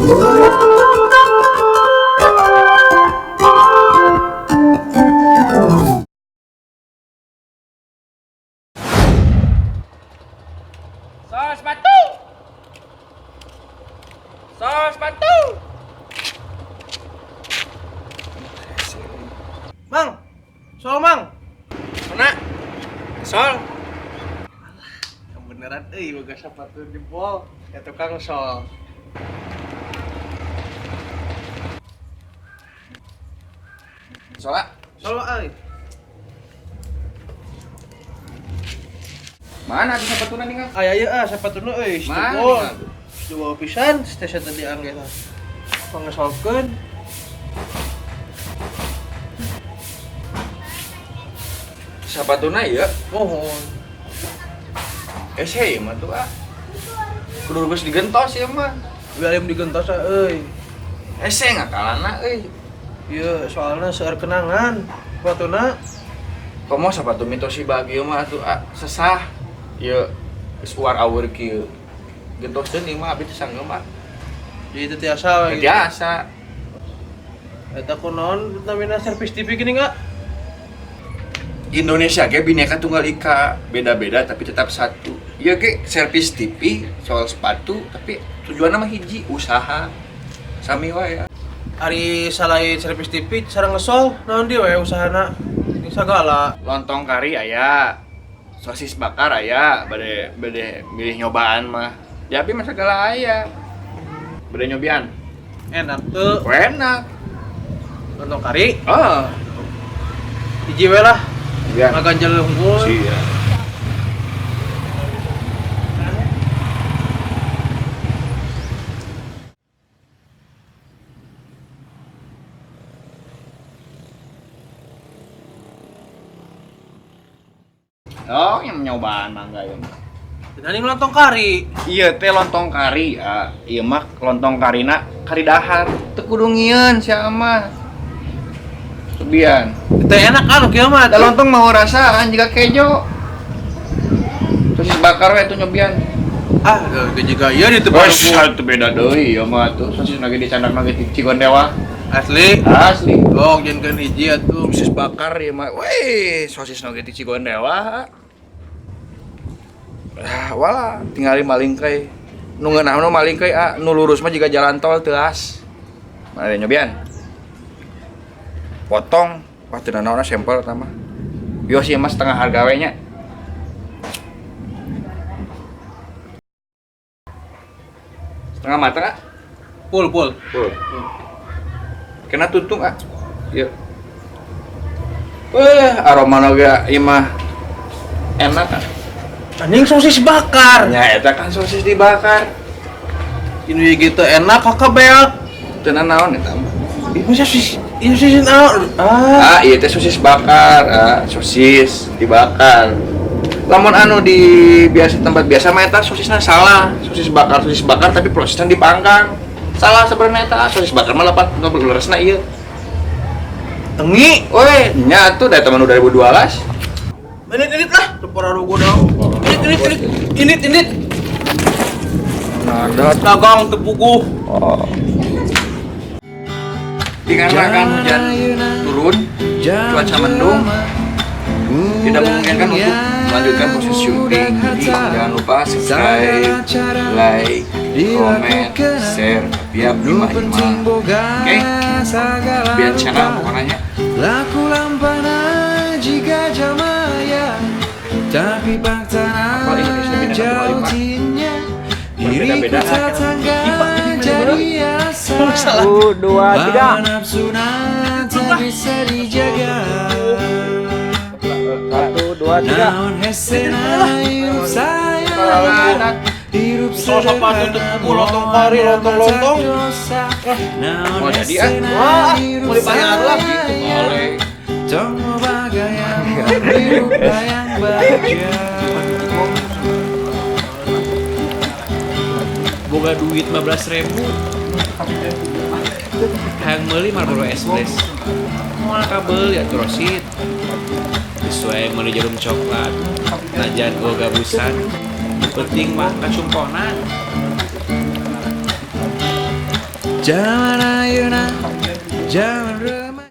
Sos batu. Sos batu. Mang, sol mang. Mana? Sol. Yang beneran, boga sepatu jempol. Ya tukang sol. Sola. Sol Mana di sepatu nih kan? Aya sepatuna Mana? jempol. Coba pisan, stesen tadi angge lah. Pangesolkeun. Sepatuna ya? Mohon. Saya mah tuh kudu geus digentos ya mah. Biar digentos Saya ngakalana Iya, soalnya seueur kenangan. Sepatuna Komo sepatu mitosi bahagia mah tuh sesah. Ya geus uar aweur kieu. Gentoskeun ieu mah abdi teu sanggeum jadi itu tiasa gitu. biasa. Eta kunaon namina servis TV gini enggak? Indonesia ge Bhinneka Tunggal Ika, beda-beda tapi tetap satu. Ieu ge servis TV soal sepatu tapi tujuanna mah hiji, usaha. Sami wae ya. Ari salain servis TV sareng ngesol naon dia we usahana? Ini sagala. Lontong kari aya, sosis bakar aya, bade milih nyobaan mah. Jadi mah segala aya. Bade nyobian. Enak tuh. Enak. Lontong kari, Oh, hiji we lah. nyobian. Maganjal unggul. Sia. Oh, yang nyobaan mangga ya. Dan ini lontong kari. Iya teh lontong kari, iya mah lontong karina kari dahar. Teu kudu ngieun sia mah. Subian. Teh enak kan kieu mah. Da lontong mau rasaan jika kejo. Sosis bakar we tuh nyobian. Juga ieu di Wah, tempat itu beda deui ya mah tuh. Sosis lagi dicandak lagi di Cigondewa. asli. Asli. Oh, jangan hiji atuh. Sosis bakar ya mah. Weh, sosis lagi di Cigondewa. Wala tinggali malingkai. Nu ngeunahna malingkai nu lurus mah jiga jalan tol teuas. Mari nyobian. Potong, wah teu naonna sampel eta mah. Yo sih mah setengah harga we nya. Setengah matang Pul. Full. Kena tuntung Ieu. Aromana ge ieu mah enak Anjing sosis bakar. Nya eta kan sosis dibakar. Ini gitu enak kakak beak. Teu naon eta mah. Ini sosis naon? Iya teh sosis bakar, sosis dibakar. Lamun anu di tempat biasa mah eta sosisna salah. Sosis bakar tapi prosesnya dipanggang. Salah sebenarnya eta sosis bakar mah lepat leresna ieu. Tengi. Weh, nya atuh da tahun 2012. Ini lah, lepora rugo daw. Ini. Ada Dagang tepuguh. dikarenakan hujan turun, cuaca mendung, tidak memungkinkan untuk melanjutkan proses syuting. Jadi jangan lupa subscribe, like, comment, share via Bima. Oke? Biar channel pokoknya. Laku lampana jika jamaya, tapi paktana jauh cinnya. Diriku tetangga jadi asa. 1, 2, 3. Nafsu tak bisa dijaga. 1, 2, 3. Naon hesena hirup saya. Hirup Sepatu tepuguh, lontong kari, lontong. Mau jadi Wah, mau dibayar lagi. boleh. Tunggu bagayang hirup yang bahagia. Boga duit 15.000. Hayang meuli Marlboro Express. Moal kabel ya trosit. Sesuai meuli jarum coklat. Najan boga busan. Penting mah kacumponan. Zaman ayeuna, zaman